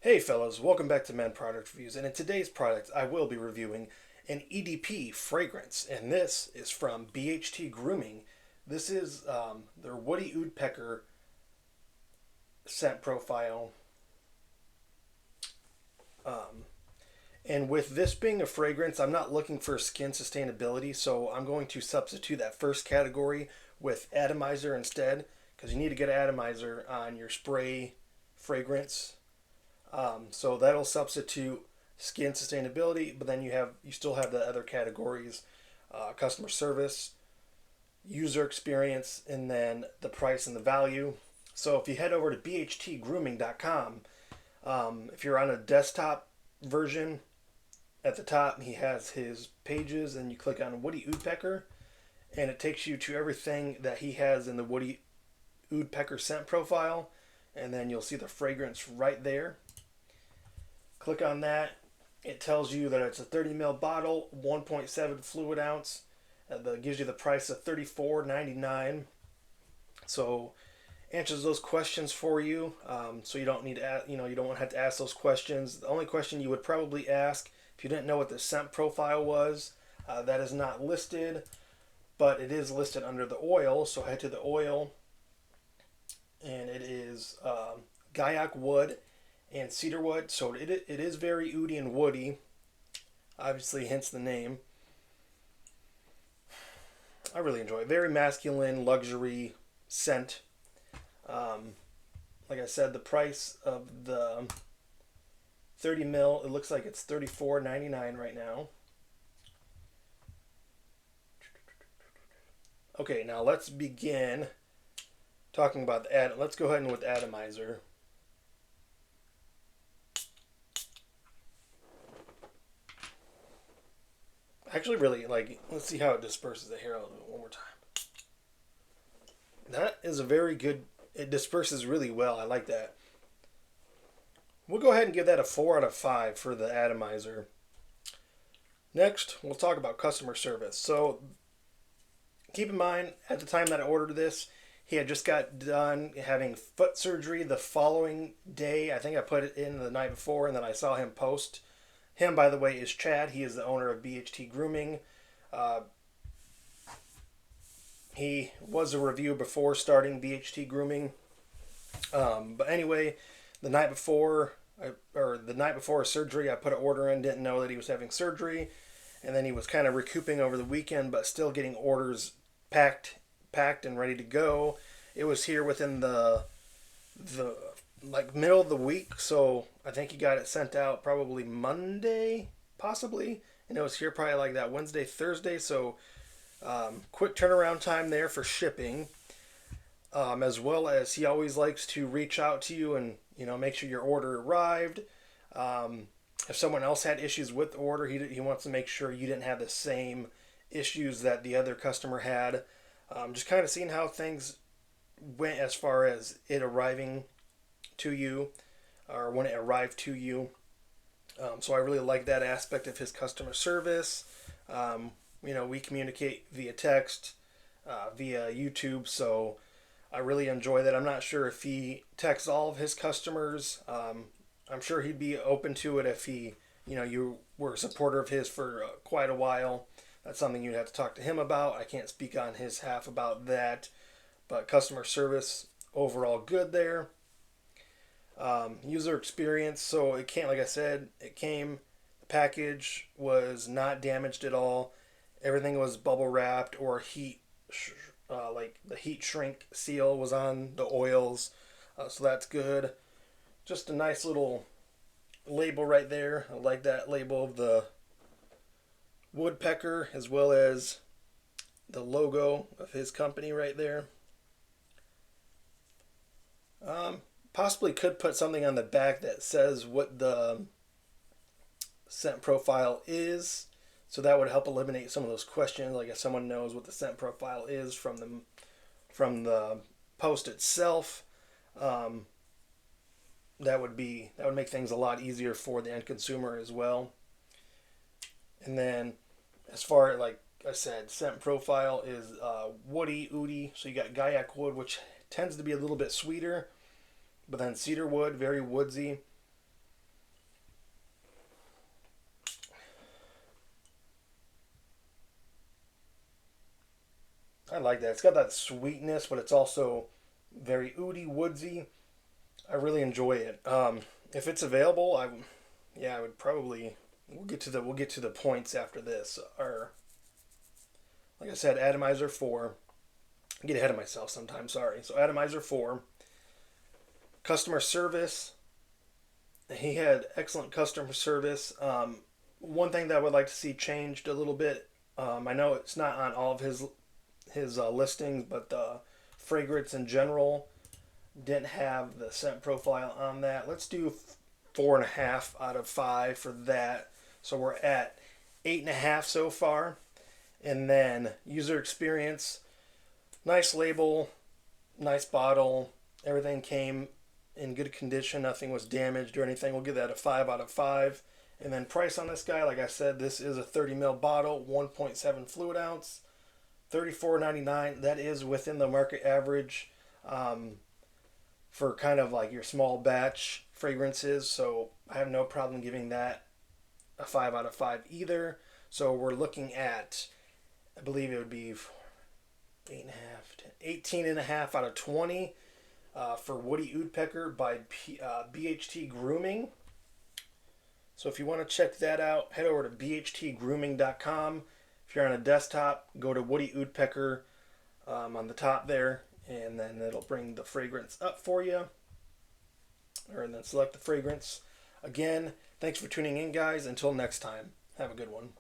Hey fellas, welcome back to Men Product Reviews, and in today's product I will be reviewing an EDP fragrance, and this is from BHT Grooming. This is their Woody Oudpecker scent profile. And with this being a fragrance, I'm not looking for skin sustainability, so I'm going to substitute that first category with atomizer instead, because you need to get an atomizer on your spray fragrance. So that'll substitute skin sustainability, but then you still have the other categories: customer service, user experience, and then the price and the value. So if you head over to bhtgrooming.com, if you're on a desktop version, at the top he has his pages, and you click on Woody Oudpecker, and it takes you to everything that he has in the Woody Oudpecker scent profile, and then you'll see the fragrance right there. Click on that. It tells you that it's a 30 ml bottle, 1.7 fluid ounce. That gives you the price of $34.99. So answers those questions for you. So you don't need to, you don't have to ask those questions. The only question you would probably ask if you didn't know what the scent profile was, that is not listed, but it is listed under the oil. So head to the oil, and it is Gaiac wood and cedarwood. So it is very oody and woody, obviously, hence the name. I really enjoy it. Very masculine, luxury scent. Like I said, the price of the 30 mil, it looks like it's $34.99 right now. Okay, now let's begin talking about the let's go ahead and with the atomizer. Actually, really, let's see how it disperses the hair. I'll do it one more time. That is a very good, it disperses really well. I like that. We'll go ahead and give that a 4 out of 5 for the atomizer. Next, we'll talk about customer service. So, keep in mind, at the time that I ordered this, he had just got done having foot surgery the following day. I think I put it in the night before, and then I saw him post. Him, by the way, is Chad. He is the owner of BHT Grooming. He was a review before starting BHT Grooming. But anyway, the night before surgery, I put an order in. Didn't know that he was having surgery, and then he was kind of recouping over the weekend, but still getting orders packed and ready to go. It was here within the middle of the week, so I think he got it sent out probably Monday, possibly, and it was here probably like that Wednesday, Thursday. So quick turnaround time there for shipping, as well as he always likes to reach out to you and make sure your order arrived. If someone else had issues with the order, he wants to make sure you didn't have the same issues that the other customer had. Just kind of seeing how things went as far as it arriving to you, or when it arrived to you. So I really like that aspect of his customer service. We communicate via text, via YouTube, so I really enjoy that. I'm not sure if he texts all of his customers. I'm sure he'd be open to it if you were a supporter of his for quite a while. That's something you'd have to talk to him about. I can't speak on his half about that, but customer service overall good there. User experience, so it came, like I said, the package was not damaged at all. Everything was bubble wrapped or like the heat shrink seal was on the oils, so that's good. Just a nice little label right there. I like that label of the woodpecker, as well as the logo of his company right there. Possibly could put something on the back that says what the scent profile is, so that would help eliminate some of those questions. Like if someone knows what the scent profile is from the post itself, that would make things a lot easier for the end consumer as well. And then, as far as, like I said, scent profile is woody, oody. So you got Gaiac wood, which tends to be a little bit sweeter. But then cedarwood, very woodsy. I like that. It's got that sweetness, but it's also very oody, woodsy. I really enjoy it. If it's available, I would probably. We'll get to the points after this. Or like I said, atomizer 4. I get ahead of myself sometimes. Sorry. So atomizer 4. Customer service. He had excellent customer service. One thing that I would like to see changed a little bit. I know it's not on all of his listings, but the fragrance in general didn't have the scent profile on that. Let's do 4.5 out of 5 for that. So we're at 8.5 so far. And then user experience, nice label, nice bottle. Everything came in good condition. Nothing was damaged or anything. We'll give that a 5 out of 5. And then price on this guy, like I said, this is a 30 ml bottle, 1.7 fluid ounce, $34.99. That is within the market average for kind of like your small batch fragrances. So I have no problem giving that a 5 out of 5 either. So we're looking at, I believe it would be 18.5 out of 20 for Woody Oudpecker by BHT Grooming. So if you want to check that out, head over to bhtgrooming.com. If you're on a desktop, go to Woody Oudpecker on the top there, and then it'll bring the fragrance up for you, and then select the fragrance. Again, thanks for tuning in, guys. Until next time, have a good one.